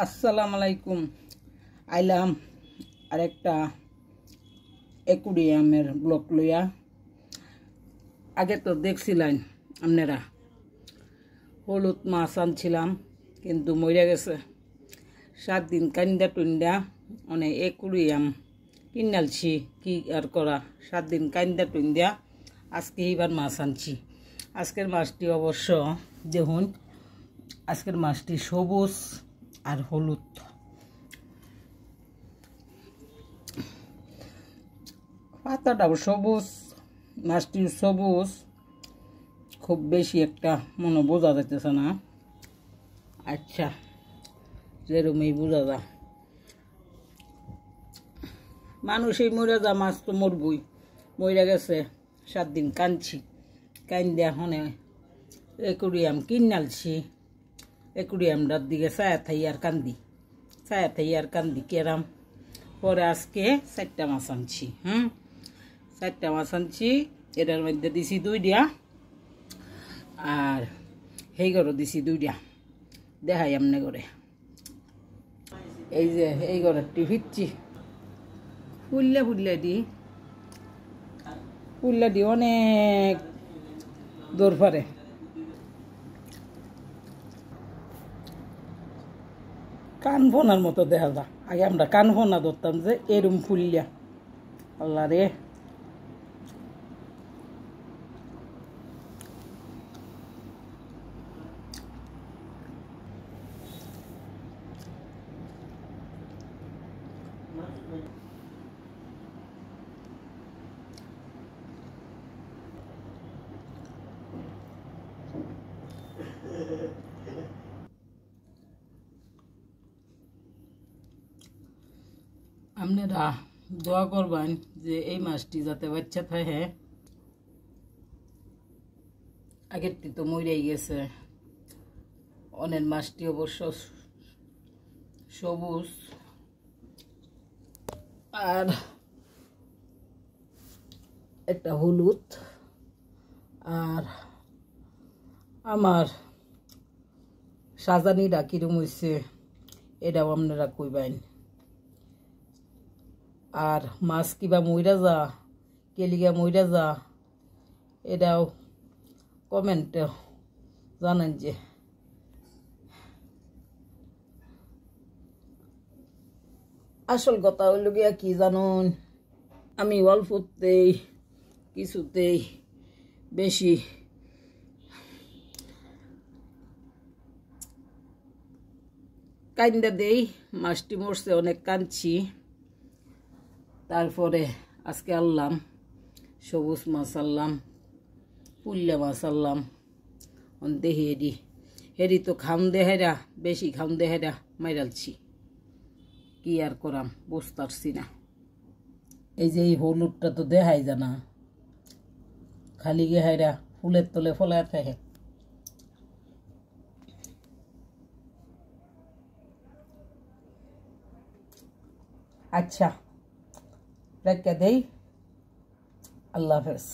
আসসালামু আলাইকুম। আইলাম আরেকটা অ্যাকুরিয়ামের ব্লগ লইয়া। আগে তো দেখছিলেন আপনারা হলুদ মাছ আনছিলাম, কিন্তু মরে গেছে। 7 দিন কান্দা টুন্দা অনেক অ্যাকুরিয়াম কিনালছি, কি আর করা। 7 দিন কান্দা টুন্দা আজকে এইবার মাছ আনছি। আজকের মাছটি অবশ্য দেখুন, আজকের মাছটি সবুজ আর হলুদ। পাতাটাও সবুজ, মাছটিও সবুজ, খুব বেশি একটা মনে বোঝা যাইতেছে না। আচ্ছা, যেরকমই বোঝা যা, মানুষই মরে যা, মাছ তো মরবই। মরে গেছে, 7 দিন কাঁদছি, কান্দে এখন অ্যাকুরিয়াম কিনালছি। অ্যাকুরিয়ামটার দিকে ছায়া থাই আর কান্দি কেরাম। পরে আজকে 4টা মাছ আনছি। 4টা মাছ আনছি। এটার মধ্যে দিছি 2টা, আর সেই ঘরও দিছি 2টা। দেখাই এমনি করে। এই যে এই ঘরেরটি ফিরছি, ফুল্লা দি অনেক দূর পারে। কান ফোনার মতো দেখা যা। আগে আমরা কান ফোনা ধরতাম, যে এরম ফুলিয়া। আল্লাহ রে, আপনারা দোয়া করবেন যে এই মাছটি যাতে বাচ্চা থাকে। আগেরটি তো মরেই গেছে। অনেক মাছটি অবশ্য সবুজ আর একটা হলুদ। আর আমার সাজানিটা কিরম হয়েছে এটাও আপনারা কইবেন। আর মাছ কিবা মইরা যা, কেলিগা মইরা যা, এটাও কমেন্টে জানেন। যে আসল কথা হইল গিয়া কি জানুন, আমি অল্পতেই কিছুতেই বেশি কান্দা দেই। মাছটি মরছে, অনেক কাঁদছি। তারপরে আজকে আনলাম সবুজ মাছ, আনলাম পুল্লা মাছ, আনলাম দেখি হেরি তো খাম দেহেরা, বেশি খাম দেহেরা মাইরালছি। কি আর করাম, বুঝতে পারছি না। এই যে এই হলুদটা তো দেখাই জানা, খালি গেহাইরা ফুলের তলে ফলায় থাকে। আচ্ছা, রেখে দেই। আল্লাহ হাফেজ।